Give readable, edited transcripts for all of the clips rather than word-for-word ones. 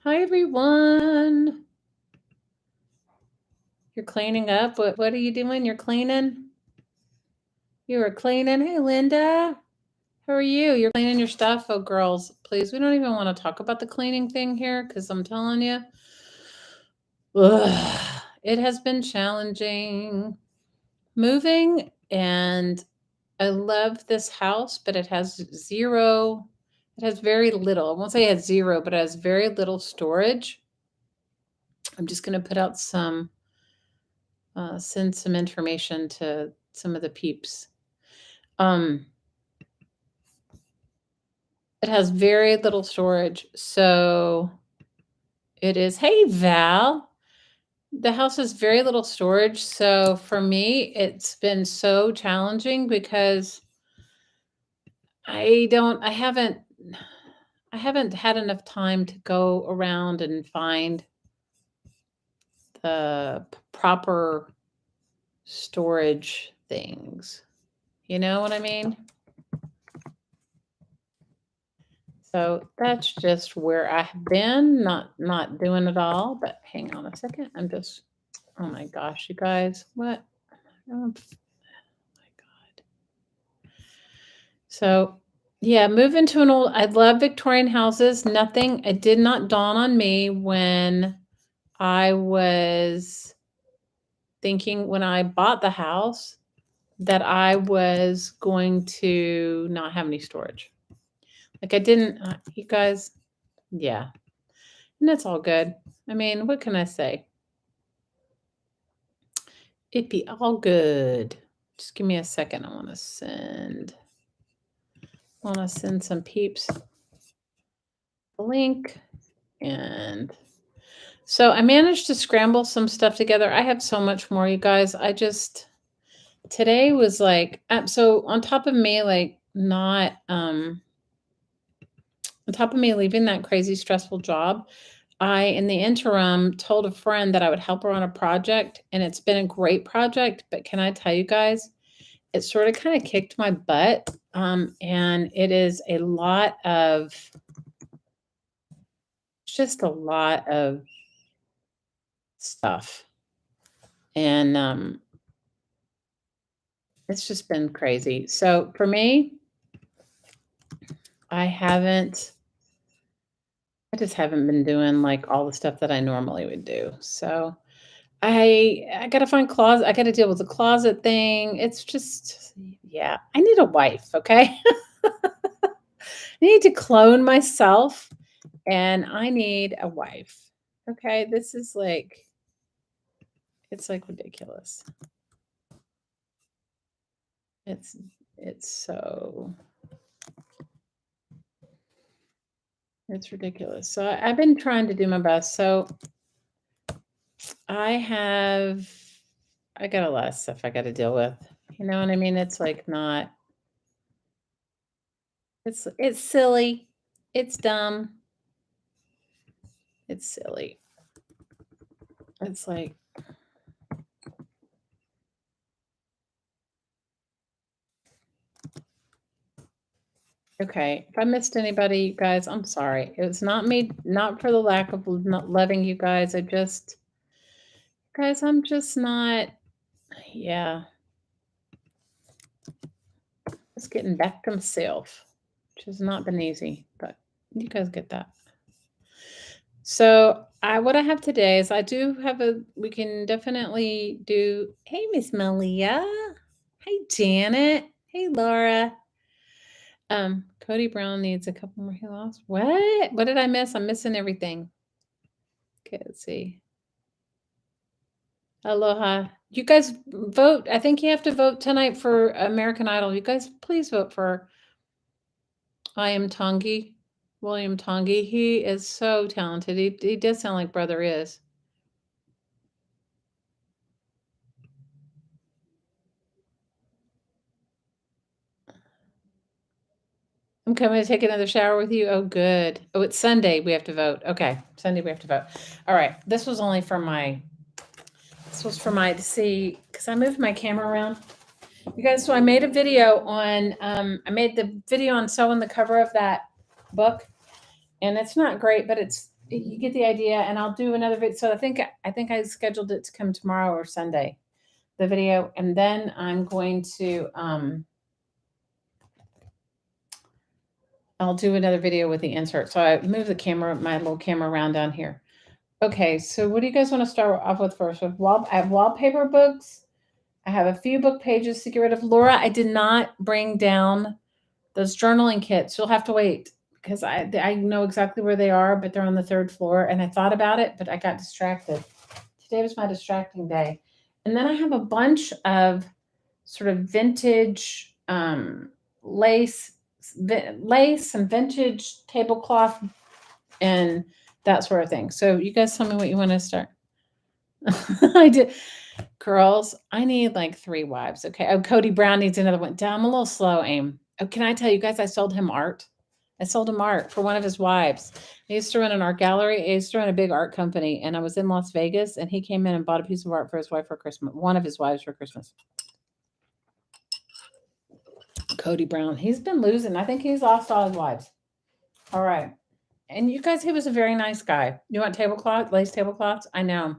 Hi, everyone. You're cleaning up. What are you doing? You're cleaning? You are cleaning. Hey, Linda. How are you? You're cleaning your stuff? Oh, girls, please. We don't even want to talk about the cleaning thing here because I'm telling you, it has been challenging moving. And I love this house, but it has very little. I won't say it has zero, but it has very little storage. I'm just going to put out send some information to some of the peeps. Um, it has very little storage, so it is. Hey, Val. The house has very little storage, so for me, it's been so challenging because I don't. I haven't had enough time to go around and find the proper storage things. You know what I mean? So that's just where I have been, not doing it all, but hang on a second. Oh my gosh, you guys, what? Oh my God. So yeah, moving to I love Victorian houses. It did not dawn on me when I was thinking when I bought the house that I was going to not have any storage. Like I didn't, you guys, yeah. And that's all good. I mean, what can I say? It'd be all good. Just give me a second. I want to send some peeps a link. And so I managed to scramble some stuff together. I have so much more, you guys. Today was like, so on top of me, like not, on top of me leaving that crazy stressful job, I, in the interim, told a friend that I would help her on a project, and it's been a great project. But can I tell you guys, it sort of kind of kicked my butt, and it is just a lot of stuff, and it's just been crazy. So for me, I just haven't been doing like all the stuff that I normally would do. So I gotta find closet. I gotta deal with the closet thing. It's just, yeah. I need a wife. Okay, I need to clone myself, and I need a wife. Okay, this is like, it's like ridiculous. It's so it's ridiculous. So I've been trying to do my best. So I got a lot of stuff I got to deal with. You know what I mean? It's like not. It's silly. It's dumb. It's silly. It's like, okay, if I missed anybody, you guys, I'm sorry. It was not me, not for the lack of not loving you guys. Guys, I'm just not, yeah, just getting back to myself, which has not been easy, but you guys get that. So what I have today is we can definitely do, hey, Miss Malia. Hey, Janet. Hey, Laura. Cody Brown needs a couple more. He lost. What did I miss? I'm missing everything. Okay, let's see. Aloha. You guys vote. I think you have to vote tonight for American Idol. You guys please vote for William Tongi. He is so talented. He does sound like Brother Is. I'm coming to take another shower with you. Oh, good. Oh, it's Sunday. We have to vote. Okay, Sunday we have to vote. All right. This was to see, because I moved my camera around. You guys, so I made a video on, I made the video on sewing the cover of that book, and it's not great, but you get the idea, and I'll do another video. So I think I scheduled it to come tomorrow or Sunday, the video, and then I'm going to I'll do another video with the insert. So I move the camera, my little camera around down here. Okay, so what do you guys want to start off with first? I have wallpaper books. I have a few book pages to get rid of. Laura, I did not bring down those journaling kits. You'll have to wait because I know exactly where they are, but they're on the 3rd floor. And I thought about it, but I got distracted. Today was my distracting day. And then I have a bunch of sort of vintage lace and vintage tablecloth and that sort of thing. So you guys tell me what you want to start. I did. Girls, I need like 3 wives. Okay. Oh, Cody Brown needs another one. Damn, I'm a little slow, Aim. Oh, can I tell you guys, I sold him art. I sold him art for one of his wives. I used to run an art gallery. I used to run a big art company, and I was in Las Vegas, and he came in and bought a piece of art for his wife for Christmas, one of his wives for Christmas. Cody Brown. He's been losing. I think he's lost all his wives. All right. And you guys, he was a very nice guy. You want tablecloth, lace tablecloths? I know.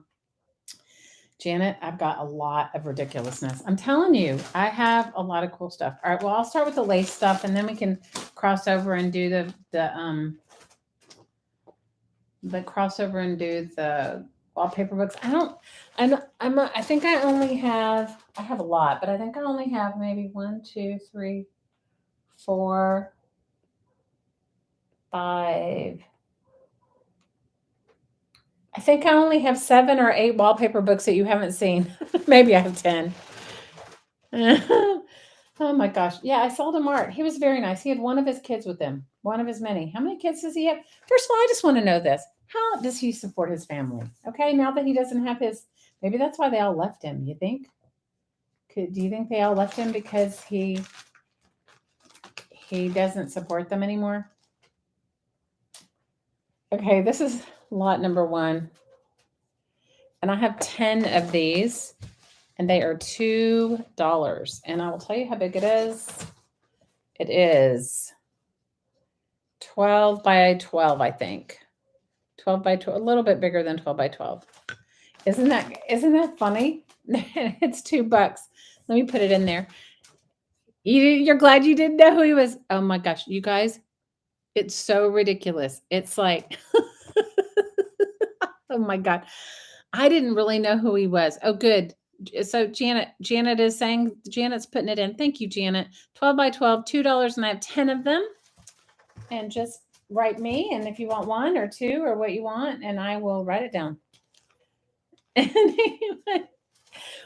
Janet, I've got a lot of ridiculousness. I'm telling you, I have a lot of cool stuff. All right, well, I'll start with the lace stuff, and then we can cross over and do the crossover and do the wallpaper books. I think I have a lot, but I think I only have maybe 1, 2, 3, 4, 5. I think I only have 7 or 8 wallpaper books that you haven't seen. Maybe I have 10. Oh my gosh. Yeah, I sold him art. He was very nice. He had one of his kids with him, one of his many. How many kids does he have? First of all, I just want to know this. How does he support his family? Okay, now that he doesn't have maybe that's why they all left him, you think? Do you think they all left him because he doesn't support them anymore? Okay, this is lot number 1. And I have 10 of these, and they are $2. And I will tell you how big it is. It is 12 by 12, I think. 12 by 12, a little bit bigger than 12 by 12. Isn't that funny? It's $2. Let me put it in there. You're glad you didn't know who he was. Oh my gosh, you guys, it's so ridiculous. It's like, oh my God. I didn't really know who he was. Oh, good. So Janet is saying, Janet's putting it in. Thank you, Janet. 12 by 12, $2, and I have 10 of them. And just write me, and if you want 1 or 2 or what you want, and I will write it down.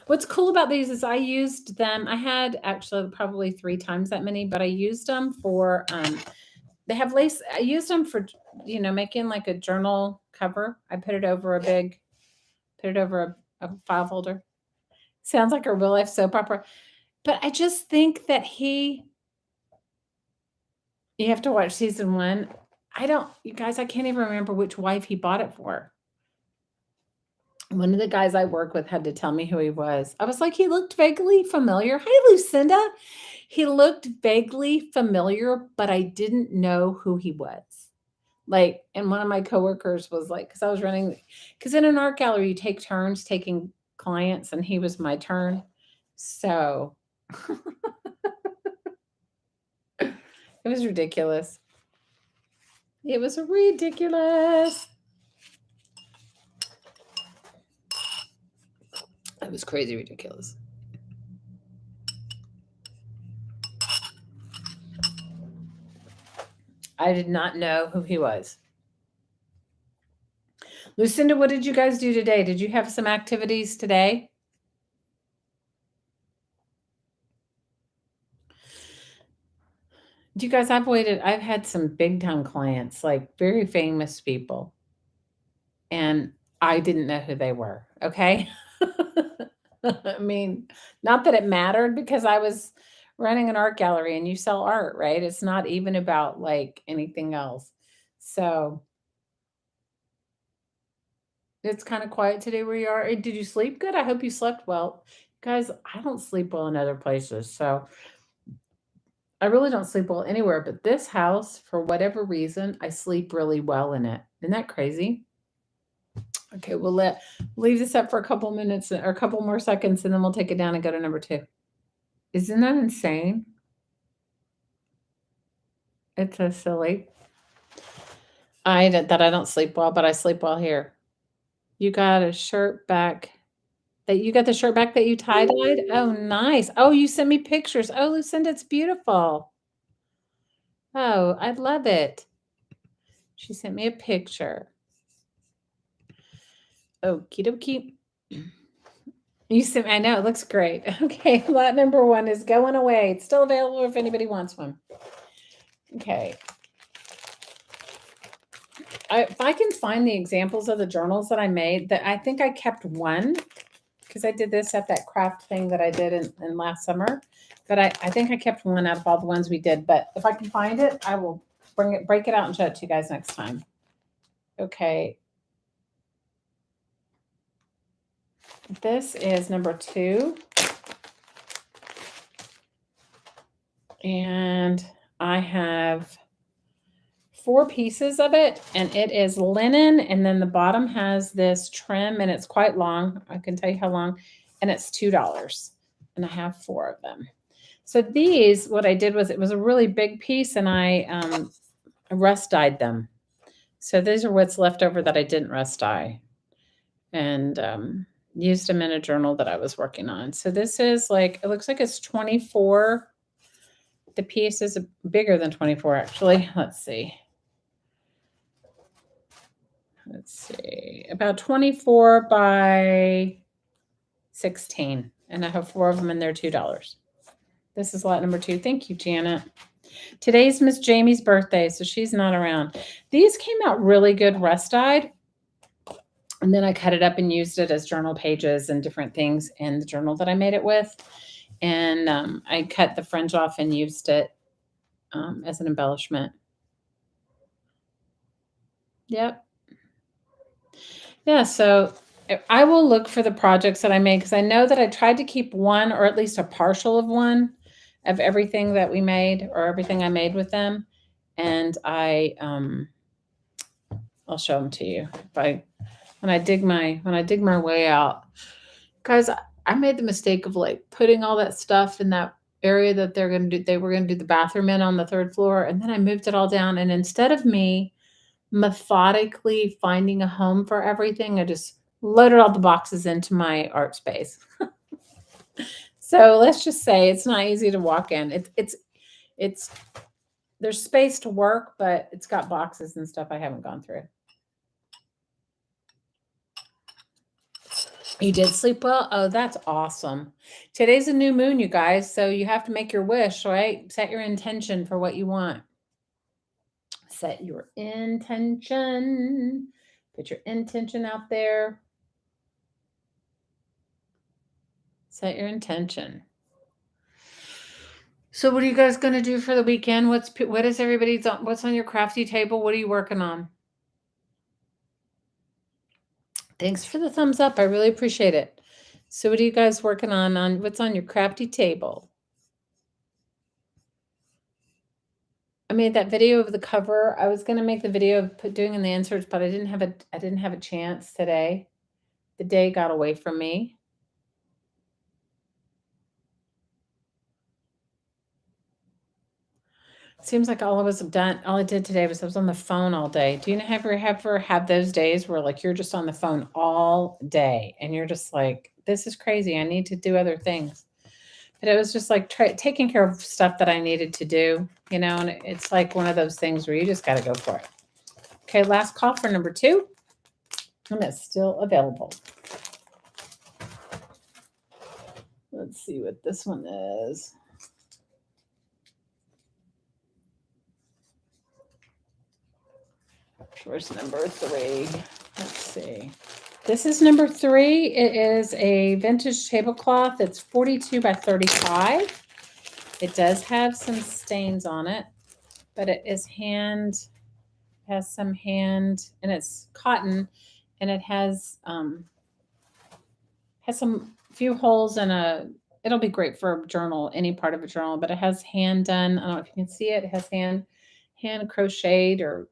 What's cool about these is I used them. I had actually probably 3 times that many, but I used them for they have lace. I used them for making like a journal cover. I put it over a file folder. Sounds like a real life soap opera, but I just think that you have to watch season 1. You guys, I can't even remember which wife he bought it for. One of the guys I work with had to tell me who he was. I was like, he looked vaguely familiar. Hi, Lucinda. He looked vaguely familiar, but I didn't know who he was. Like, and one of my coworkers was like, because in an art gallery, you take turns taking clients, and he was my turn. So it was ridiculous. It was ridiculous. It was crazy ridiculous. I did not know who he was. Lucinda, what did you guys do today? Did you have some activities today? Do you guys, I've had some big time clients, like very famous people, and I didn't know who they were. Okay. I mean, not that it mattered because I was running an art gallery and you sell art, right? It's not even about like anything else. So it's kind of quiet today where you are. Did you sleep good? I hope you slept well. Guys, I don't sleep well in other places. So I really don't sleep well anywhere, but this house, for whatever reason, I sleep really well in it. Isn't that crazy? Okay, leave this up for a couple minutes or a couple more seconds, and then we'll take it down and go to number 2. Isn't that insane? It's so silly. I don't sleep well, but I sleep well here. You got a shirt back you got the shirt back that you tie-dyed? Oh, nice. Oh, you sent me pictures. Oh, Lucinda, it's beautiful. Oh, I love it. She sent me a picture. Okie dokie. I know, it looks great. Okay, lot number 1 is going away. It's still available if anybody wants one. Okay. If I can find the examples of the journals that I made, that I think I kept one because I did this at that craft thing that I did in last summer. But I think I kept one out of all the ones we did. But if I can find it, I will break it out and show it to you guys next time. Okay. This is number 2. And I have 4 pieces of it, and it is linen, and then the bottom has this trim, and it's quite long. I can tell you how long, and it's $2, and I have 4 of them. So these, what I did was, it was a really big piece, and I rust dyed them. So these are what's left over that I didn't rust dye, and used them in a journal that I was working on. So this is like, it looks like it's 24. The piece is bigger than 24, actually. Let's see. About 24 by 16. And I have 4 of them, and they're $2. This is lot number 2. Thank you, Janet. Today's Miss Jamie's birthday, so she's not around. These came out really good rust dyed. And then I cut it up and used it as journal pages and different things in the journal that I made it with. And I cut the fringe off and used it as an embellishment. Yep. Yeah, so I will look for the projects that I made, because I know that I tried to keep one, or at least a partial of one, of everything that we made, or everything I made with them. And I'll show them to you when I dig my way out. Guys, I made the mistake of like putting all that stuff in that area that they were going to do the bathroom in on the 3rd floor, and then I moved it all down, and instead of me methodically finding a home for everything, I just loaded all the boxes into my art space. So let's just say it's not easy to walk in. It's there's space to work, but it's got boxes and stuff I haven't gone through. You did sleep well? Oh, that's awesome. Today's a new moon, you guys, so you have to make your wish, right? Set your intention for what you want. Set your intention. Put your intention out there. Set your intention. So what are you guys going to do for the weekend? What's on your crafty table? What are you working on? Thanks for the thumbs up. I really appreciate it. So what are you guys working on what's on your crafty table? I made that video of the cover. I was going to make the video of doing in the inserts, but I didn't have a chance today. The day got away from me. Seems like all I did today was I was on the phone all day. Do you ever have those days where like you're just on the phone all day and you're just like, this is crazy. I need to do other things. But it was just like taking care of stuff that I needed to do, and it's like one of those things where you just got to go for it. Okay, last call for number 2. And it's still available. Let's see what this one is. Where's number 3? Let's see. This is number 3. It is a vintage tablecloth. It's 42 by 35. It does have some stains on it, but it is has some hand, and it's cotton, and it has some few holes and it'll be great for a journal, any part of a journal, but it has hand done. I don't know if you can see it. It has hand crocheted, or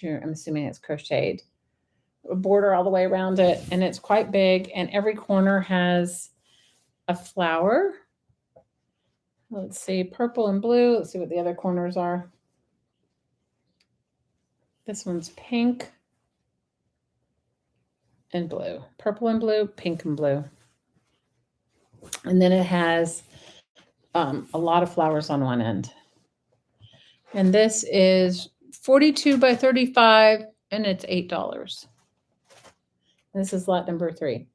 I'm assuming it's crocheted, a border all the way around it, and it's quite big, and every corner has a flower. Let's see, purple and blue. Let's see what the other corners are. This one's pink and blue. Purple and blue, pink and blue. And then it has a lot of flowers on one end. And this is 42 by 35, and it's $8. This is lot number 3.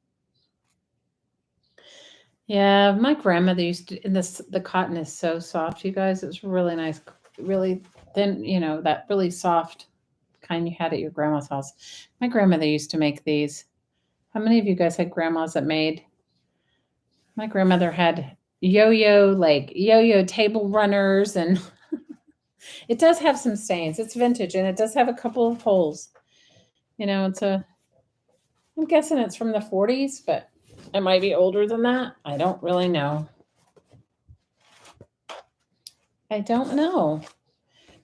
Yeah, my grandmother used to, and the cotton is so soft, you guys. It's really nice, really thin, that really soft kind you had at your grandma's house. My grandmother used to make these. How many of you guys had grandmas that made? My grandmother had yo-yo table runners, and it does have some stains. It's vintage, and it does have a couple of holes. I'm guessing it's from the 40s, but it might be older than that. I don't really know. I don't know.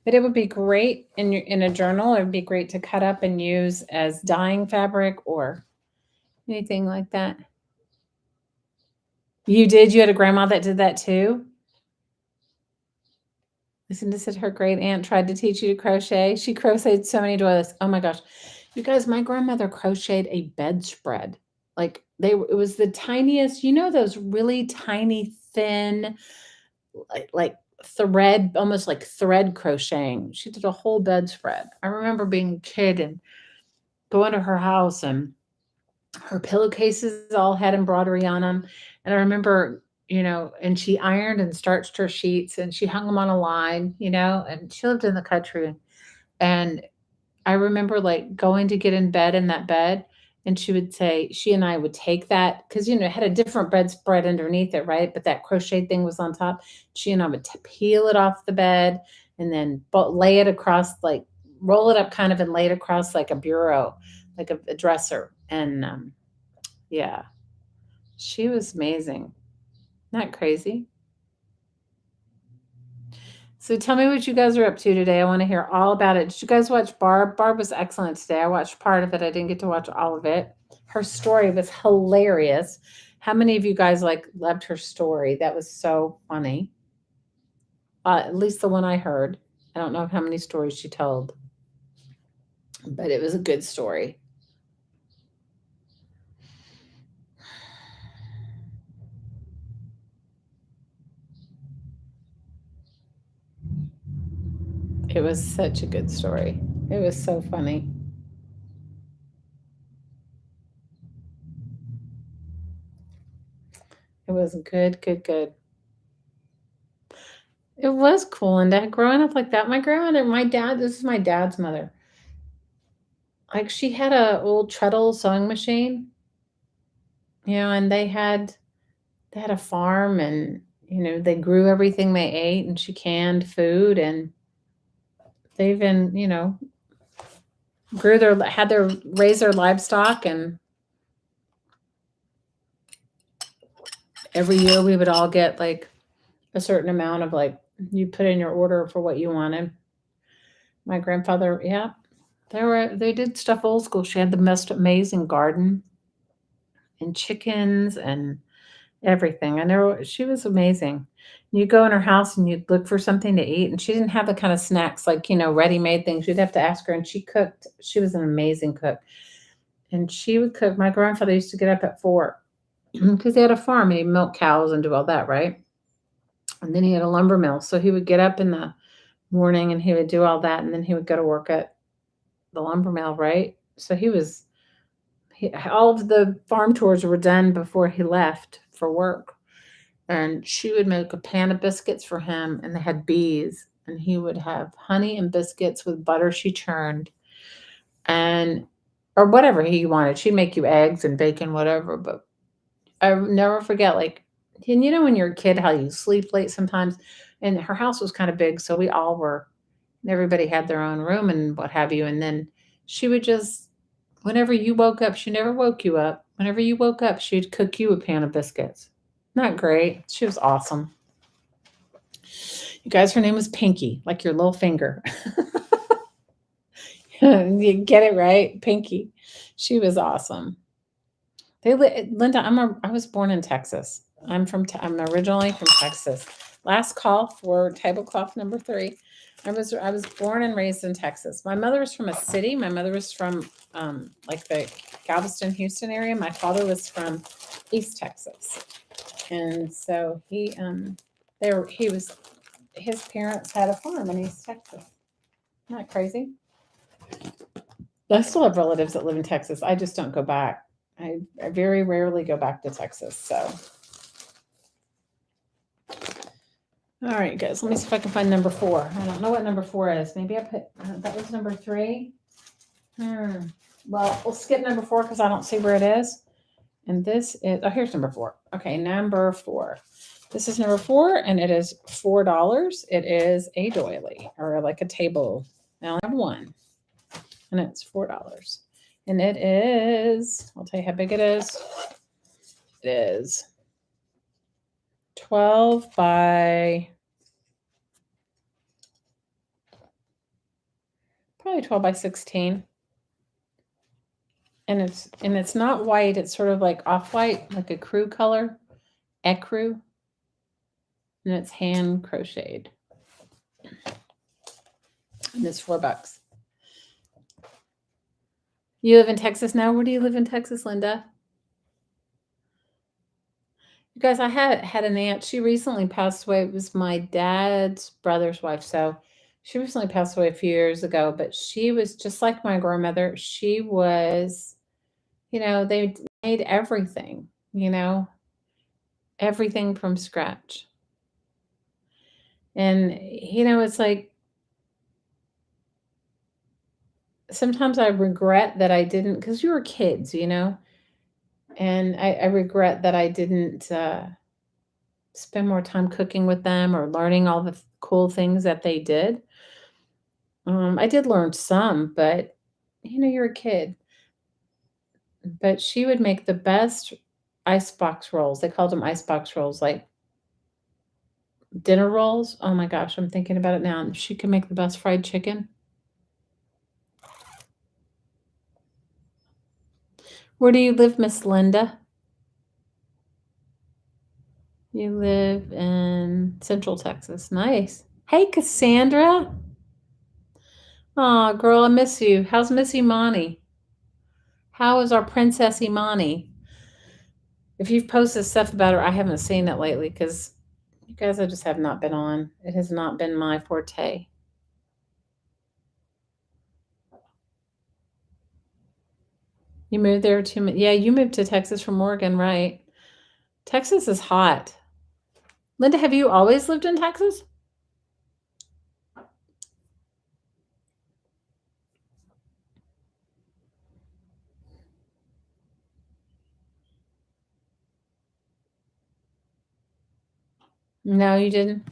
But it would be great in a journal. It would be great to cut up and use as dyeing fabric or anything like that. You did? You had a grandma that did that too? Lucinda said her great aunt tried to teach you to crochet. She crocheted so many doilies. Oh my gosh. You guys, my grandmother crocheted a bedspread. It was the tiniest, those really tiny, thin, like thread, almost like thread crocheting. She did a whole bedspread. I remember being a kid and going to her house, and her pillowcases all had embroidery on them. And I remember, and she ironed and starched her sheets, and she hung them on a line, and she lived in the country. And I remember going to get in bed in that bed, and she would say, she and I would take that, because, it had a different bedspread underneath it, right? But that crochet thing was on top. She and I would peel it off the bed, and then lay it across, roll it up kind of, and lay it across like a bureau, like a dresser. And yeah, she was amazing. Not crazy. So tell me what you guys are up to today. I want to hear all about it. Did you guys watch Barb? Barb was excellent today. I watched part of it. I didn't get to watch all of it. Her story was hilarious. How many of you guys loved her story? That was so funny. At least the one I heard. I don't know how many stories she told, but it was a good story. It was such a good story. It was so funny. It was good, good, good. It was cool. And growing up like that, this is my dad's mother. She had a old treadle sewing machine, and they had a farm, and, they grew everything they ate, and she canned food, and they even, raised their livestock. And every year we would all get a certain amount of you put in your order for what you wanted. My grandfather, yeah, they did stuff old school. She had the most amazing garden and chickens and everything. I know she was amazing. You go in her house and you'd look for something to eat, and she didn't have the kind of snacks ready-made things. You'd have to ask her, and she cooked. She was an amazing cook, and she would cook. My grandfather used to get up at 4 because he had a farm. He'd milk cows and do all that, right? And then he had a lumber mill, so he would get up in the morning and he would do all that, and then he would go to work at the lumber mill, right? So all of the farm tours were done before he left for work. And she would make a pan of biscuits for him, and they had bees, and he would have honey and biscuits with butter she churned, or whatever he wanted. She'd make you eggs and bacon, whatever. But I never forget, and when you're a kid, how you sleep late sometimes. And her house was kind of big, so everybody had their own room and what have you. And then she would just, whenever you woke up, she never woke you up. Whenever you woke up, she'd cook you a pan of biscuits. Not great. She was awesome. You guys, her name was Pinky, like your little finger. You get it right, Pinky. She was awesome. Linda, I was born in Texas. I'm originally from Texas. Last call for tablecloth number 3. I was born and raised in Texas. My mother was from a city. My mother was from like the Galveston, Houston area. My father was from East Texas, and so his parents had a farm in East Texas. Isn't that crazy? I still have relatives that live in Texas. I just don't go back. I very rarely go back to Texas. So, all right, guys, let me see if I can find number 4. I don't know what number 4 is. Maybe I put that was number 3. Well, we'll skip number 4 because I don't see where it is. And this is, oh, here's number 4. Okay, number 4. This is number 4, and it is $4. It is a doily or like a table. I only have one, and it's $4. And it is, I'll tell you how big it is. It is 12 by, probably 12 by 16. And it's not white, it's sort of like off-white, like a crew color, ecru. And it's hand crocheted. And it's $4. You live in Texas now? Where do you live in Texas, Linda? You guys, I had an aunt. She recently passed away. It was my dad's brother's wife. So she recently passed away a few years ago, but she was just like my grandmother. She was, they made everything, everything from scratch. And, it's like, sometimes I regret that I didn't, because you were kids, and I regret that I didn't spend more time cooking with them or learning all the cool things that they did. I did learn some, but you're a kid. But she would make the best icebox rolls. They called them icebox rolls, like dinner rolls. Oh my gosh, I'm thinking about it now. She could make the best fried chicken. Where do you live, Miss Linda? You live in Central Texas. Nice. Hey, Cassandra. Aw, girl, I miss you. How's Miss Imani? How is our Princess Imani? If you've posted stuff about her, I haven't seen it lately because you guys, I just have not been on. It has not been my forte. You moved there yeah, you moved to Texas from Oregon, right? Texas is hot. Linda, have you always lived in Texas? No, you didn't.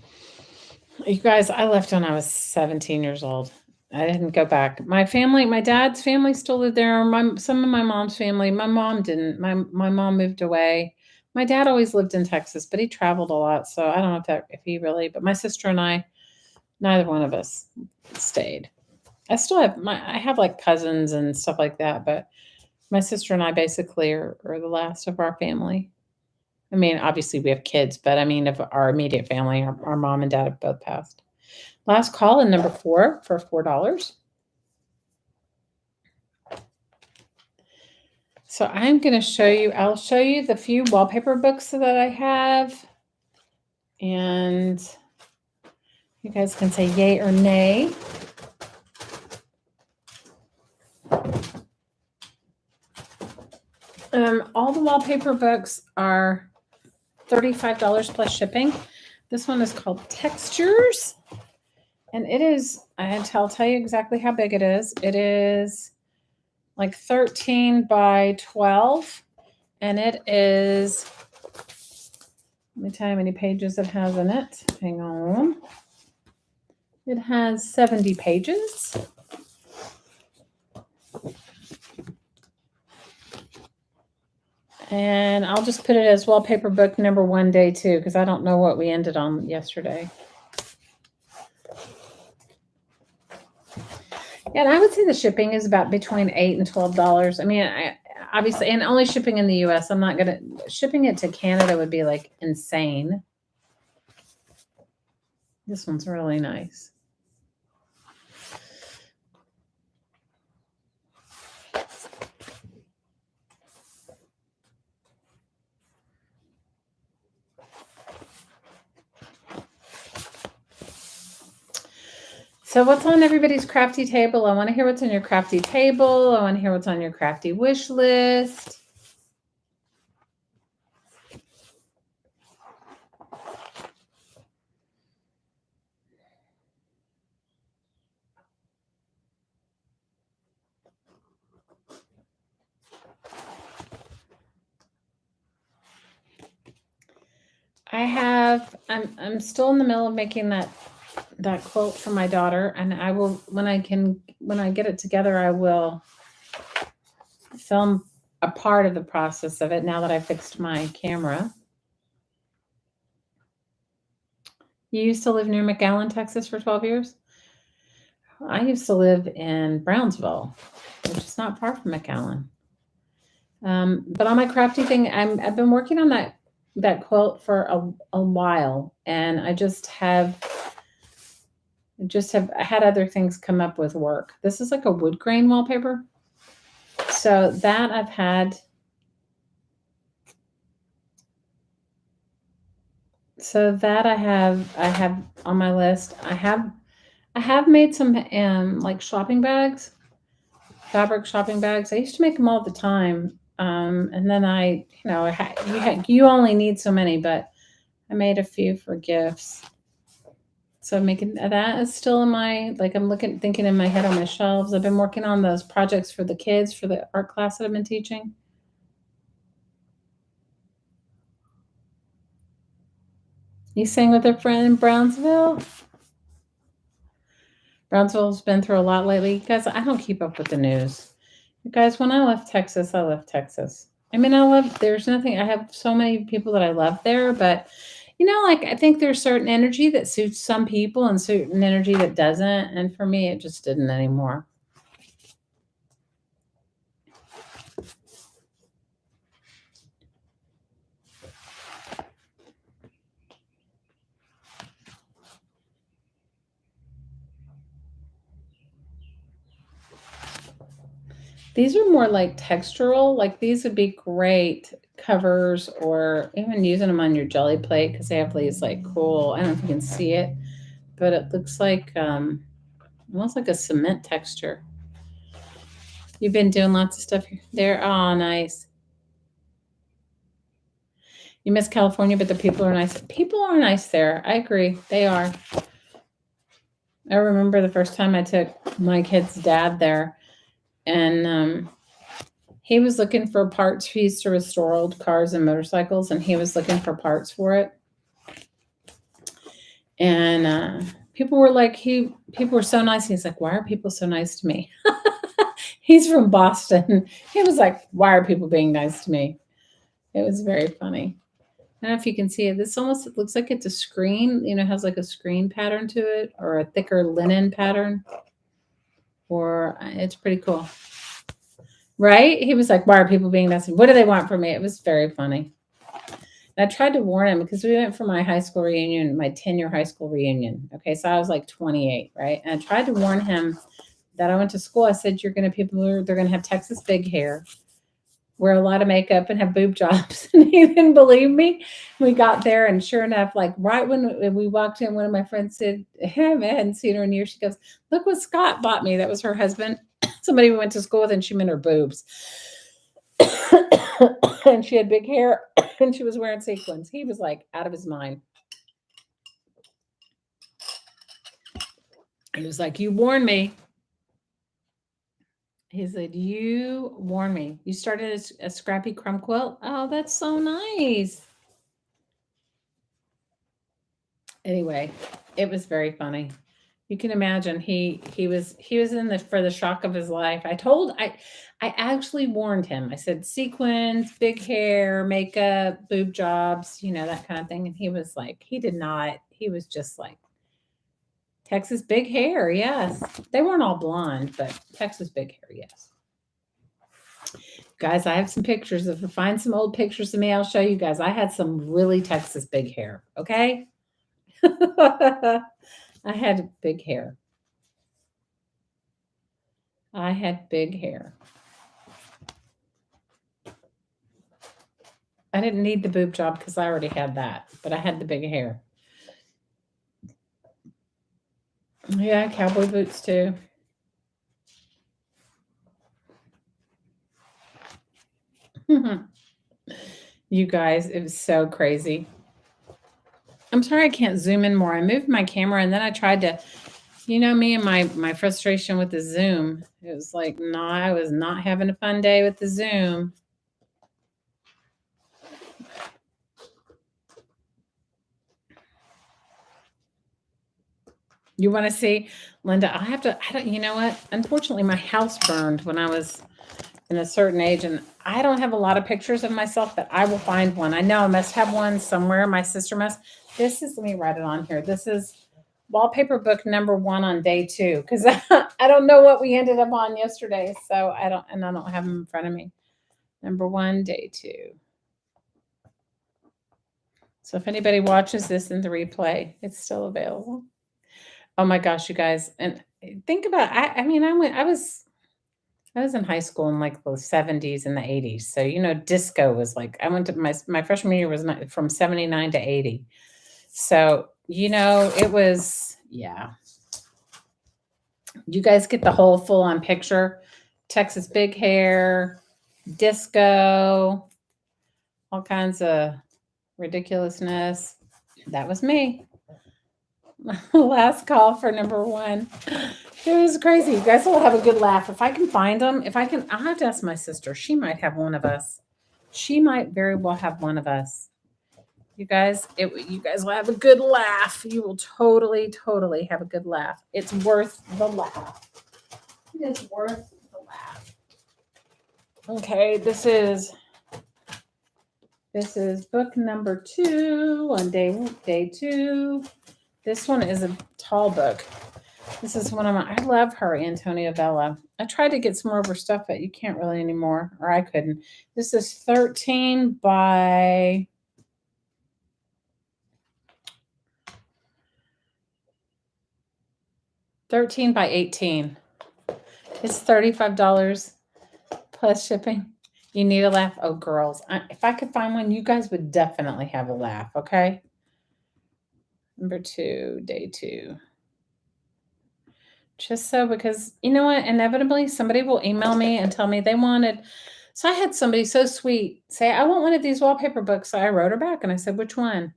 You guys, I left when I was 17 years old. I didn't go back. My dad's family still lived there. Some of my mom's family. My mom didn't. My mom moved away. My dad always lived in Texas, but he traveled a lot. So I don't know if he really. But my sister and I, neither one of us stayed. I still have I have like cousins and stuff like that, but my sister and I basically are the last of our family. I mean, obviously we have kids, but I mean, of our immediate family, our mom and dad have both passed. Last call in number 4 for $4. So I'm going to show you, I'll show you the few wallpaper books that I have. And you guys can say yay or nay. All the wallpaper books are $35 plus shipping. This one is called Textures. And it is, I'll tell you exactly how big it is. It is like 13 by 12. And it is, let me tell you how many pages it has in it. Hang on. It has 70 pages. And I'll just put it as wallpaper book number 1, day 2, because I don't know what we ended on yesterday. And I would say the shipping is about between $8 and $12. I mean, obviously, and only shipping in the US. I'm not gonna shipping it to Canada would be like insane. This one's really nice. So what's on everybody's crafty table? I want to hear what's on your crafty table. I want to hear what's on your crafty wish list. I'm still in the middle of making that quilt for my daughter, and I will when I get it together, I will film a part of the process of it now that I fixed my camera. You used to live near McAllen, Texas for 12 years? I used to live in Brownsville, which is not far from McAllen. But on my crafty thing, I've been working on that quilt for a while, and I have had other things come up with work. This is like a wood grain wallpaper. So that I've had. So that I have on my list. I have made some like shopping bags, fabric shopping bags. I used to make them all the time. And then you only need so many, but I made a few for gifts. So making that is still in my, like, thinking in my head on my shelves. I've been working on those projects for the kids for the art class that I've been teaching. You sang with a friend in Brownsville? Brownsville's been through a lot lately. Guys, I don't keep up with the news. You guys, when I left Texas, I left Texas. I mean, I have so many people that I love there, but like I think there's certain energy that suits some people and certain energy that doesn't. And for me, it just didn't anymore. These are more like textural. Like these would be great covers or even using them on your jelly plate because they have these like cool, I don't know if you can see it, but it looks like almost like a cement texture. You've been doing lots of stuff there. Oh, nice. You miss California, but the people are nice. People are nice there. I agree. They are. I remember the first time I took my kid's dad there, and he was looking for parts. He used to restore old cars and motorcycles, and he was looking for parts for it. And people were so nice. He's like, "Why are people so nice to me?" He's from Boston. He was like, "Why are people being nice to me?" It was very funny. I don't know if you can see it. It looks like it's a screen, has like a screen pattern to it or a thicker linen pattern. Or it's pretty cool. Right? He was like, "Why are people being nice? What do they want from me?" It was very funny. And I tried to warn him because we went for my high school reunion, my 10-year high school reunion. Okay, so I was like 28, right? And I tried to warn him that I went to school. I said, they're going to have Texas big hair, wear a lot of makeup, and have boob jobs. And he didn't believe me. We got there, and sure enough, like right when we walked in, one of my friends said, "Hey, I hadn't seen her in years." She goes, "Look what Scott bought me." That was her husband. Somebody we went to school with, and she meant her boobs. And she had big hair, and she was wearing sequins. He was like out of his mind. He was like, "You warned me." He said, "You warned me. You started a scrappy crumb quilt." Oh, that's so nice. Anyway, it was very funny. You can imagine he was in the for the shock of his life. I actually warned him. I said sequins, big hair, makeup, boob jobs, that kind of thing. And he was like, he did not. He was just like Texas big hair. Yes. They weren't all blonde, but Texas big hair. Yes. Guys, I have some pictures. If I find some old pictures of me, I'll show you guys. I had some really Texas big hair. Okay. I had big hair. I had big hair. I didn't need the boob job because I already had that, but I had the big hair. Yeah, cowboy boots too. You guys, it was so crazy. I'm sorry I can't zoom in more. I moved my camera and then I tried to, me and my frustration with the Zoom. It was like, no, I was not having a fun day with the Zoom. You want to see, Linda? I don't, you know what? Unfortunately, my house burned when I was in a certain age, and I don't have a lot of pictures of myself, but I will find one. I know I must have one somewhere. My sister must. This is, let me write it on here. This is wallpaper book number 1 on day 2, because I don't know what we ended up on yesterday, so I don't have them in front of me. Number 1, day 2. So if anybody watches this in the replay, it's still available. Oh my gosh, you guys. And think about, I was in high school in like the 70s and the 80s. So, disco was like, I went to my freshman year was from 79 to 80. So, it was, yeah. You guys get the whole full on picture. Texas big hair, disco, all kinds of ridiculousness. That was me. Last call for number 1. It was crazy. You guys will have a good laugh. If I can find them, I'll have to ask my sister. She might have one of us. She might very well have one of us. You guys will have a good laugh. You will totally, totally have a good laugh. It's worth the laugh. It is worth the laugh. Okay, this is book number 2 on day 2. This one is a tall book. This is one of I love her, Antonia Vella. I tried to get some more of her stuff, but you can't really anymore, or I couldn't. This is 13 by 18. It's $35 plus shipping. You need a laugh. Oh, girls. If I could find one, you guys would definitely have a laugh, okay? Number 2, day 2. Just so, because you know what? Inevitably, somebody will email me and tell me they wanted. So I had somebody so sweet say, I want one of these wallpaper books. So I wrote her back and I said, which one?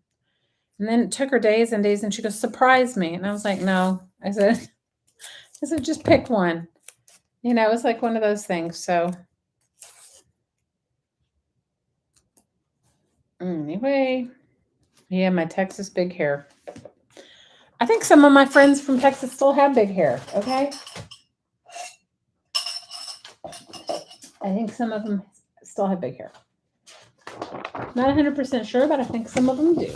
And then it took her days and days and she goes, surprise me. And I was like, no. I said, just pick one. It was like one of those things. So anyway, yeah, my Texas big hair. I think some of my friends from Texas still have big hair. Okay. I think some of them still have big hair. Not 100% sure, but I think some of them do.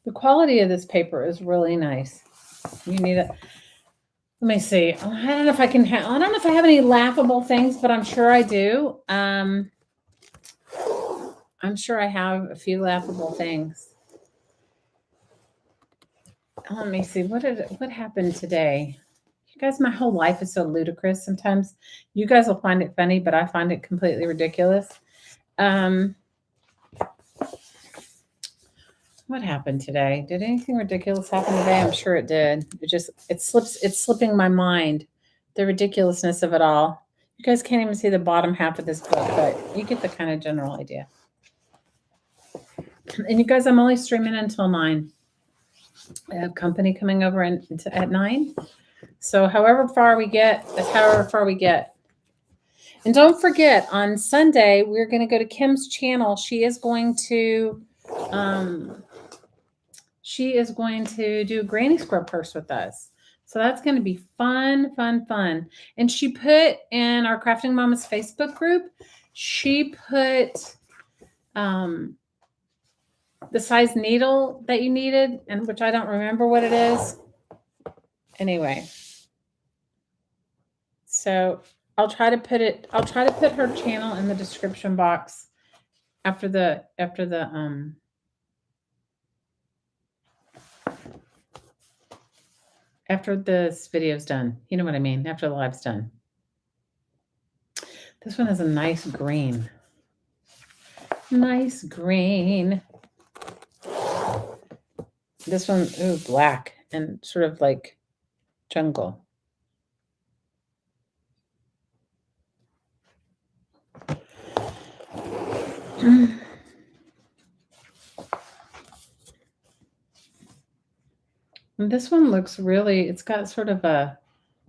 The quality of this paper is really nice. You need it. Let me see. I don't know if I can I don't know if I have any laughable things, but I'm sure I do. I'm sure I have a few laughable things. Let me see. What happened today? You guys, my whole life is so ludicrous. Sometimes you guys will find it funny, but I find it completely ridiculous. What happened today? Did anything ridiculous happen today? I'm sure it did. It's slipping my mind, the ridiculousness of it all. You guys can't even see the bottom half of this book, but you get the kind of general idea. And you guys, I'm only streaming until 9. I have company coming over at 9. So however far we get, that's however far we get. And don't forget, on Sunday, we're going to go to Kim's channel. She is going to she is going to do a granny square purse with us. So that's going to be fun, fun, fun. And she put in our Crafting Mamas Facebook group, she put the size needle that you needed, and which I don't remember what it is. Anyway, so I'll try to put her channel in the description box after this video's done. You know what I mean? After the live's done. This one has a nice green. Nice green. This one, ooh, black and sort of like jungle. And this one looks really, it's got sort of a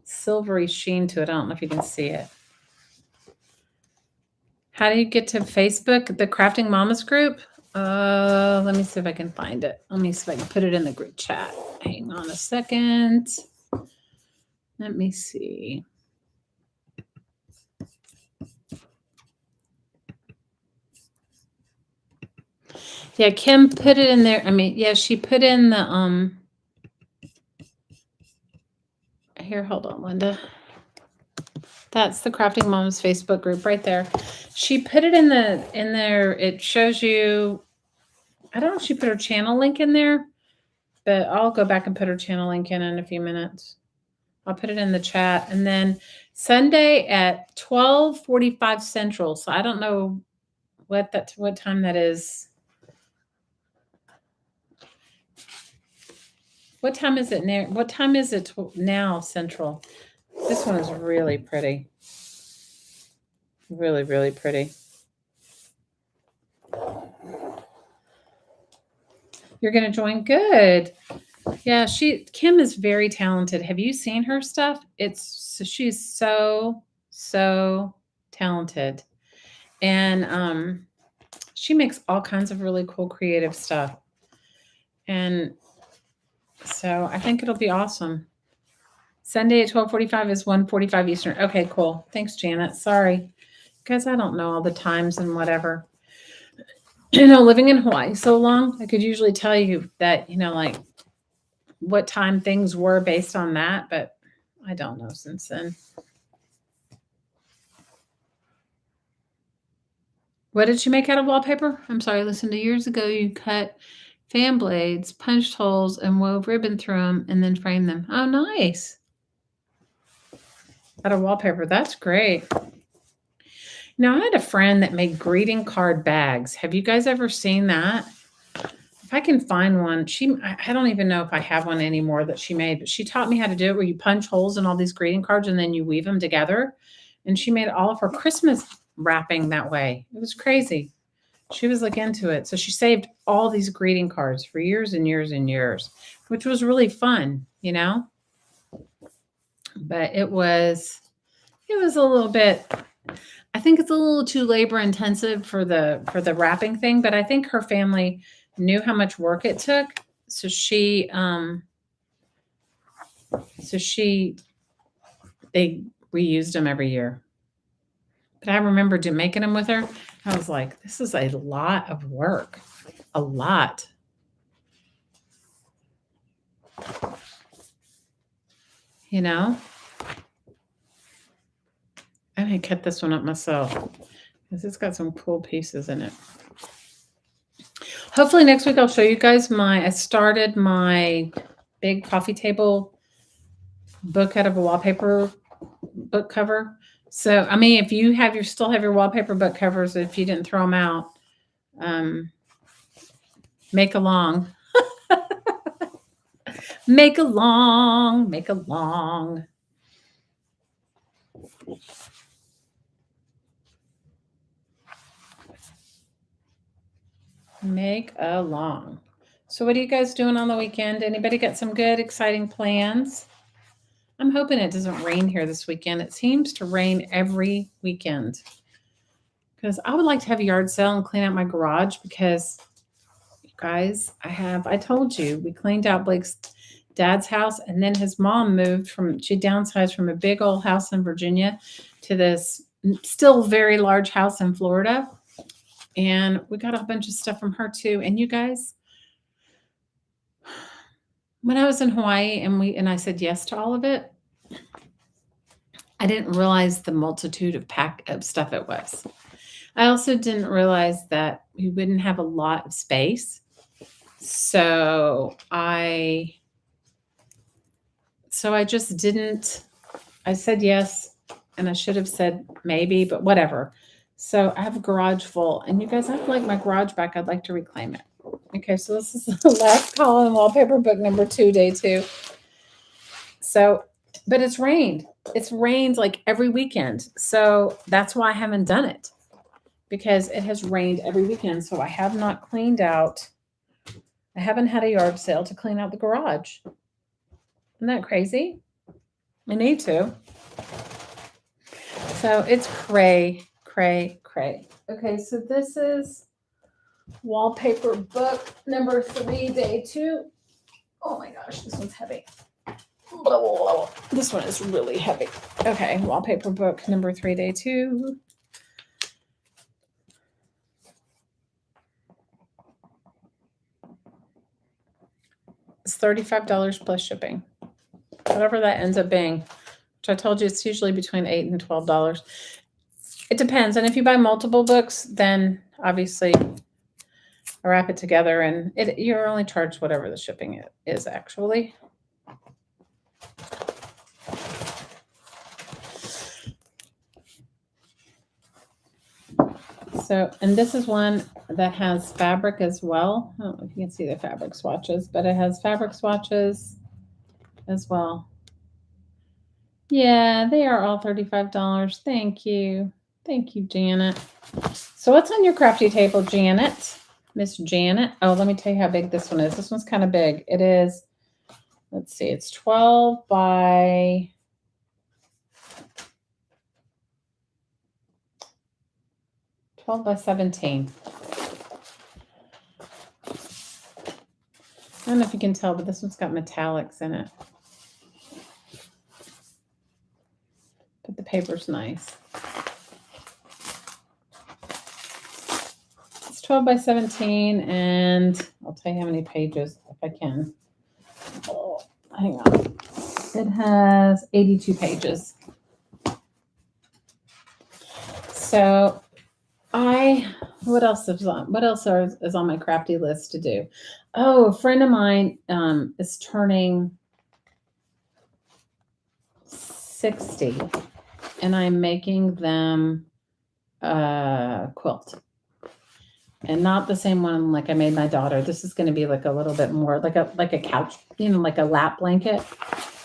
silvery sheen to it. I don't know if you can see it. How do you get to Facebook, the Crafting Mamas group? Let me see if I can find it. Let me see if I can put it in the group chat. Hang on a second. Let me see. Yeah, Kim put it in there. I mean, yeah, she put in the here, hold on, Linda. That's the Crafting Moms Facebook group right there. She put it in there. It shows you, I don't know if she put her channel link in there, but I'll go back and put her channel link in a few minutes. I'll put it in the chat. And then Sunday at 12:45 Central. So I don't know what time that is. What time is it now? What time is it now, Central? This one is really pretty. Really, really pretty. You're going to join? Good. Yeah, Kim is very talented. Have you seen her stuff? She's so talented. And she makes all kinds of really cool creative stuff. And so I think it'll be awesome. Sunday at 12:45 is 1:45 Eastern. Okay, cool. Thanks, Janet. Sorry, because I don't know all the times and whatever. You know, living in Hawaii so long, I could usually tell you that, you know, like what time things were based on that, but I don't know since then. What did she make out of wallpaper? I'm sorry, listen to years ago you cut fan blades, punched holes, and wove ribbon through them and then framed them. Oh, nice. Out of wallpaper. That's great. Now, I had a friend that made greeting card bags. Have you guys ever seen that? If I can find one, I don't even know if I have one anymore that she made, but she taught me how to do it where you punch holes in all these greeting cards and then you weave them together. And she made all of her Christmas wrapping that way. It was crazy. She was like into it. So she saved all these greeting cards for years and years and years, which was really fun, you know? But it was a little bit, I think it's a little too labor intensive for the wrapping thing, but I think her family knew how much work it took. So they reused them every year. But I remember making them with her. I was like, this is a lot of work, a lot. You know? I may cut this one up myself because it's got some cool pieces in it. Hopefully next week I'll show you guys I started my big coffee table book out of a wallpaper book cover. So, I mean, if you still have your wallpaper book covers, if you didn't throw them out, make along. Make along. Make along. Make along. So what are you guys doing on the weekend? Anybody got some good, exciting plans? I'm hoping it doesn't rain here this weekend. It seems to rain every weekend. Because I would like to have a yard sale and clean out my garage because guys, I told you, we cleaned out Blake's dad's house, and then his mom she downsized from a big old house in Virginia to this still very large house in Florida. And we got a bunch of stuff from her too. And you guys, when I was in Hawaii and I said yes to all of it, I didn't realize the multitude of stuff it was. I also didn't realize that we wouldn't have a lot of space. So I just didn't. I said yes, and I should have said maybe, but whatever. So I have a garage full, and you guys, I'd like my garage back. I'd like to reclaim it. Okay, so this is the last column, wallpaper book number 2, day 2. So, but it's rained. It's rained like every weekend. So that's why I haven't done it, because it has rained every weekend. So I have not cleaned out. I haven't had a yard sale to clean out the garage. Isn't that crazy? I need to. So it's cray. Okay, so this is wallpaper book number 3, day 2. Oh my gosh, this one's heavy. This one is really heavy. Okay, wallpaper book number 3, day 2. It's $35 plus shipping. Whatever that ends up being, which I told you it's usually between $8 and $12. It depends. And if you buy multiple books, then obviously I wrap it together and you're only charged whatever the shipping is actually. So, and this is one that has fabric as well. I don't know if you can see the fabric swatches, but it has fabric swatches as well. Yeah, they are all $35. Thank you. Thank you, Janet. So what's on your crafty table, Janet? Miss Janet. Oh, let me tell you how big this one is. This one's kind of big. It is, let's see, it's 12 by 17. I don't know if you can tell, but this one's got metallics in it. But the paper's nice. It's 12 by 17, and I'll tell you how many pages if I can. Oh, hang on. It has 82 pages. So what else is on my crafty list to do? Oh, a friend of mine is turning 60, and I'm making them a quilt. And not the same one like I made my daughter. This is going to be like a little bit more like a couch, like a lap blanket.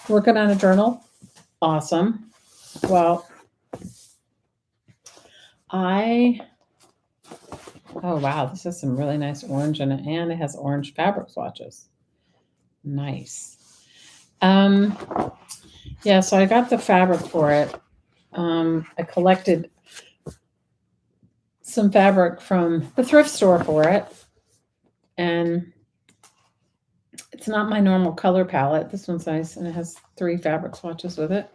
Working on a journal. Awesome. Well, oh wow, this has some really nice orange in it, and it has orange fabric swatches. Nice. Yeah, so I got the fabric for it. I collected some fabric from the thrift store for it, and it's not my normal color palette. This one's nice, and it has 3 fabric swatches with it.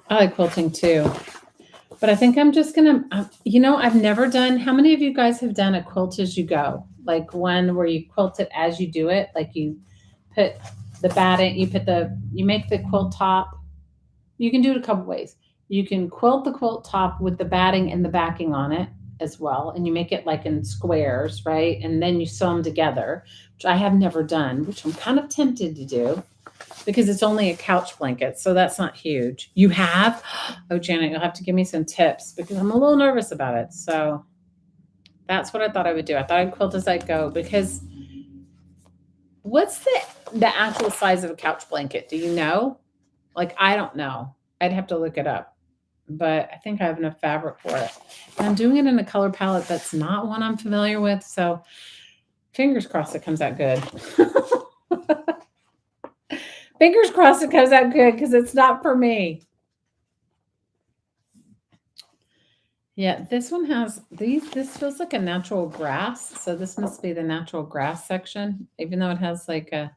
I like quilting too. But I think I'm just going to, I've never done, how many of you guys have done a quilt as you go? Like one where you quilt it as you do it? Like you put the batting, you make the quilt top. You can do it a couple ways. You can quilt the quilt top with the batting and the backing on it as well. And you make it like in squares, right? And then you sew them together, which I have never done, which I'm kind of tempted to do. Because it's only a couch blanket, so that's not huge. You have? Oh, Janet, you'll have to give me some tips because I'm a little nervous about it. So that's what I thought I would do. I thought I'd quilt as I go, because what's the actual size of a couch blanket? Do you know? Like, I don't know. I'd have to look it up. But I think I have enough fabric for it. And I'm doing it in a color palette that's not one I'm familiar with. So fingers crossed it comes out good. Fingers crossed it comes out good, because it's not for me. Yeah, this one has these. This feels like a natural grass. So this must be the natural grass section, even though it has like a,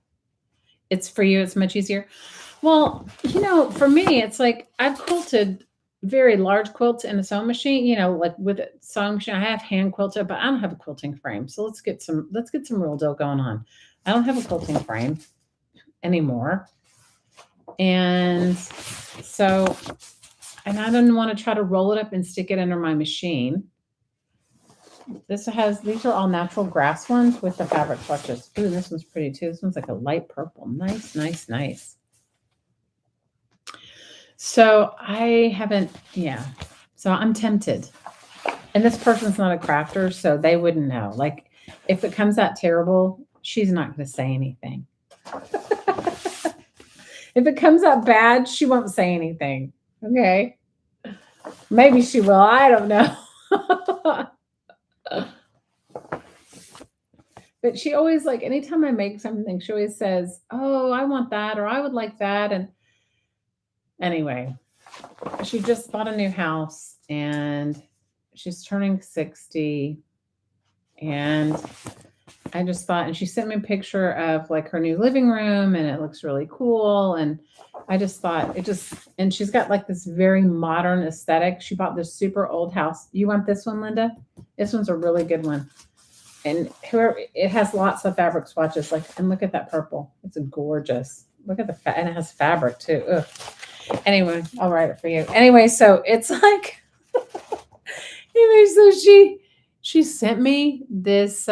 it's for you, it's much easier. Well, for me, it's like I've quilted very large quilts in a sewing machine, like with a sewing machine. I have hand quilted, but I don't have a quilting frame. So let's get some real deal going on. I don't have a quilting frame anymore. And so, and I didn't want to try to roll it up and stick it under my machine. These are all natural grass ones with the fabric swatches. Ooh, this one's pretty too. This one's like a light purple. Nice, nice, nice. So I haven't, yeah. So I'm tempted. And this person's not a crafter, so they wouldn't know. Like, if it comes out terrible, she's not going to say anything. If it comes out bad, she won't say anything. Okay. Maybe she will. I don't know. But she always, like, anytime I make something, she always says, "Oh, I want that," or "I would like that." And anyway, she just bought a new house and she's turning 60. And I just thought, and she sent me a picture of like her new living room and it looks really cool. And I just thought and she's got like this very modern aesthetic. She bought this super old house. You want this one, Linda? This one's a really good one. And it has lots of fabric swatches. Like, and look at that purple. It's gorgeous. Look at and it has fabric too. Ugh. Anyway, I'll write it for you. Anyway, so it's like, anyway, so she sent me this,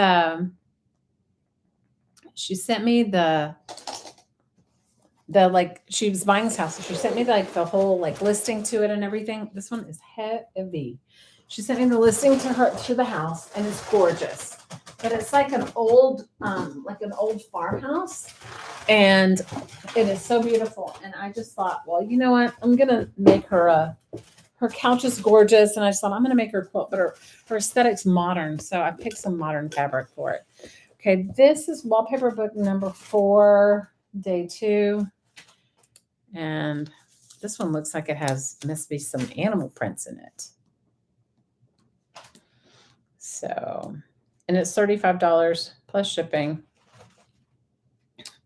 she sent me the like, she was buying this house. So she sent me like the whole like listing to it and everything. This one is heavy. She sent me the listing to the house, and it's gorgeous. But it's like an old farmhouse, and it is so beautiful. And I just thought, well, you know what? I'm gonna make her her couch is gorgeous, and I just thought I'm gonna make her quilt, but her aesthetic's modern, so I picked some modern fabric for it. Okay, this is wallpaper book number 4, day 2, and this one looks like it must be some animal prints in it. So, and it's $35 plus shipping.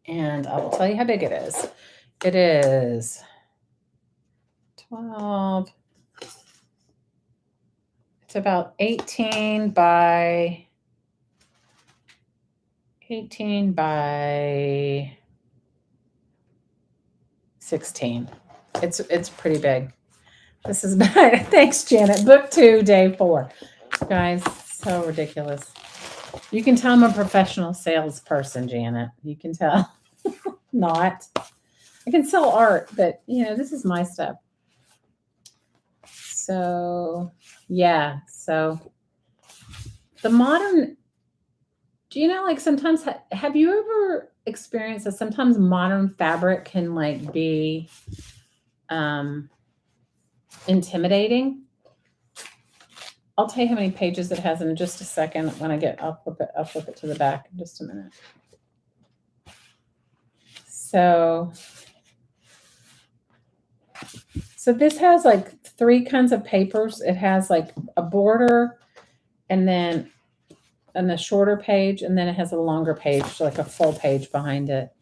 And I will tell you how big it is. It is 12. It's about 18 by 16. It's pretty big. This is bad. Thanks, Janet. Book 2, day 4. Guys, so ridiculous. You can tell I'm a professional salesperson, Janet. You can tell. Not. I can sell art, but this is my stuff. So, yeah. So the modern, do you know, like, sometimes, have you ever experienced that sometimes modern fabric can like be intimidating? I'll tell you how many pages it has in just a second. When I'll flip it to the back in just a minute. So this has like 3 kinds of papers. It has like a border, and then a shorter page, and then it has a longer page, so like a full page behind it.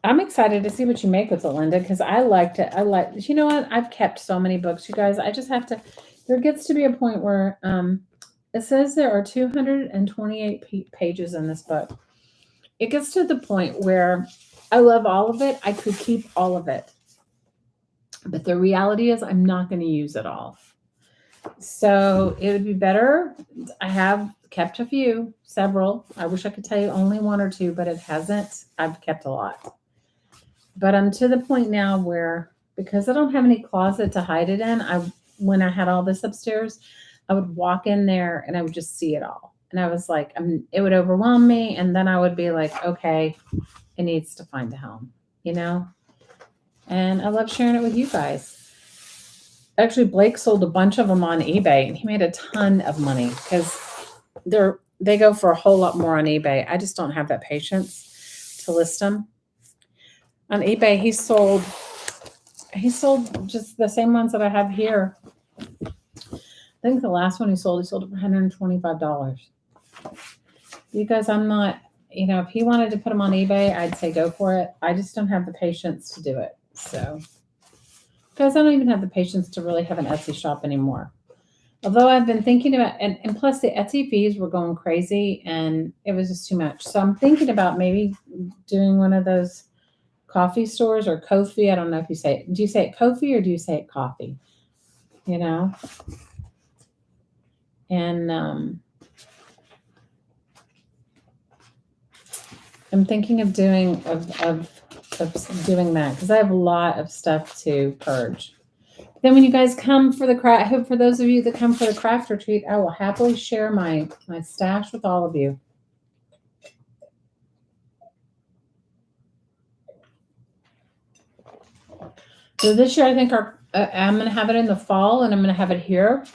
I'm excited to see what you make with it, Linda, because I liked it. You know what? I've kept so many books, you guys. I just have to, there gets to be a point where it says there are 228 pages in this book. It gets to the point where I love all of it. I could keep all of it. But the reality is I'm not going to use it all. So it would be better. I have kept a few, several. I wish I could tell you only 1 or 2, but it hasn't. I've kept a lot. But I'm to the point now where, because I don't have any closet to hide it in, when I had all this upstairs, I would walk in there and I would just see it all. And I was like, it would overwhelm me. And then I would be like, okay, it needs to find a home, And I love sharing it with you guys. Actually, Blake sold a bunch of them on eBay, and he made a ton of money because they go for a whole lot more on eBay. I just don't have that patience to list them. On eBay, he sold He sold just the same ones that I have here. I think the last one he sold it for $125. You guys, I'm not, if he wanted to put them on eBay, I'd say go for it. I just don't have the patience to do it. So, guys, I don't even have the patience to really have an Etsy shop anymore. Although I've been thinking about, and plus the Etsy fees were going crazy and it was just too much. So I'm thinking about maybe doing one of those coffee stores or Ko-fi. I don't know if you say it. Do you say it Ko-fi or do you say it coffee? And I'm thinking of doing doing that because I have a lot of stuff to purge. Then when you guys come for the craft, I hope for those of you that come for the craft retreat, I will happily share my stash with all of you. So this year, I think I'm going to have it in the fall and I'm going to have it here.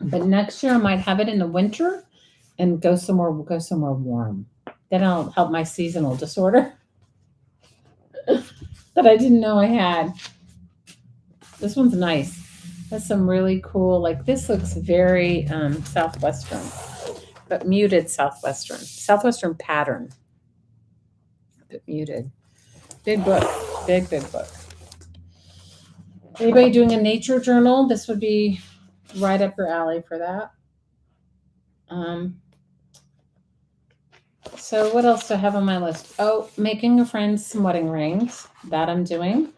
But next year, I might have it in the winter and go somewhere warm. Then I'll help my seasonal disorder that I didn't know I had. This one's nice. That's some really cool, like this looks very Southwestern, but muted Southwestern pattern. But muted. Big book, big book. Anybody doing a nature journal? This would be right up your alley for that. So what else do I have on my list? Oh, making a friend some wedding rings. That I'm doing.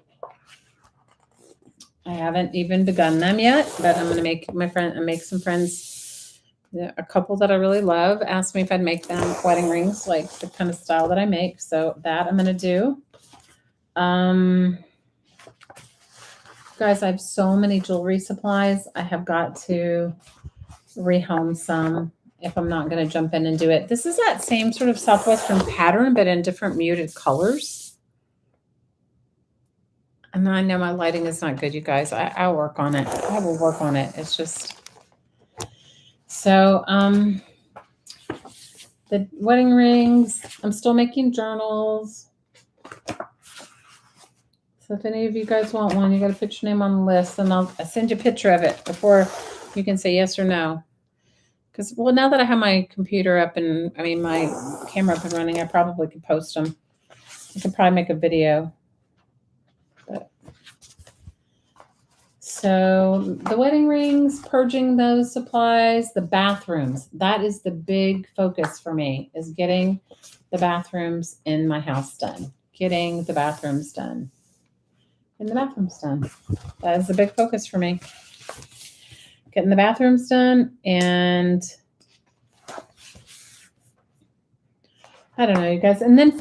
I haven't even begun them yet, but I'm going to make some friends. A couple that I really love asked me if I'd make them wedding rings, like the kind of style that I make. So that I'm going to do. Guys, I have so many jewelry supplies. I have got to rehome some if I'm not going to jump in and do it. This is that same sort of Southwestern pattern, but in different muted colors. And I know my lighting is not good, you guys. I'll work on it. I will work on it. It's just so the wedding rings. I'm still making journals. So if any of you guys want one, you got to put your name on the list, and I'll send you a picture of it before you can say yes or no. Because, well, now that I have my computer up and, my camera up and running, I probably could post them. I could probably make a video. So the wedding rings, purging those supplies, the bathrooms. That is the big focus for me, is getting the bathrooms in my house done. Getting the bathrooms done. And the bathrooms done. That is the big focus for me. Getting the bathrooms done, and I don't know, you guys. And then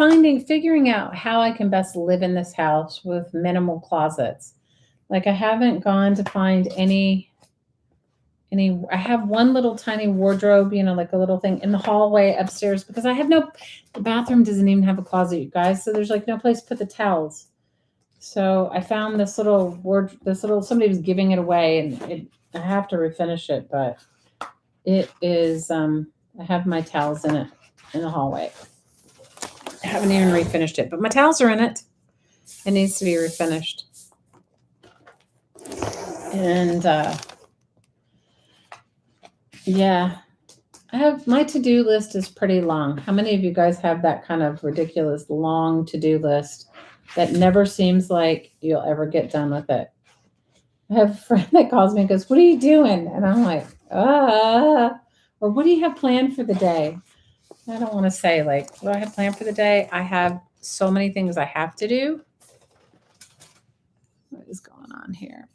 figuring out how I can best live in this house with minimal closets. Like I haven't gone to find any, I have one little tiny wardrobe, like a little thing in the hallway upstairs because the bathroom doesn't even have a closet, you guys. So there's like no place to put the towels. So I found this little somebody was giving it away, and I have to refinish it, but it is, I have my towels in it in the hallway. I haven't even refinished it, but my towels are in it. It needs to be refinished. And, yeah, my to-do list is pretty long. How many of you guys have that kind of ridiculous long to-do list that never seems like you'll ever get done with it? I have a friend that calls me and goes, "What are you doing?" And I'm like, or what do you have planned for the day? I don't want to say like, what do I have planned for the day? I have so many things I have to do. What is going on here?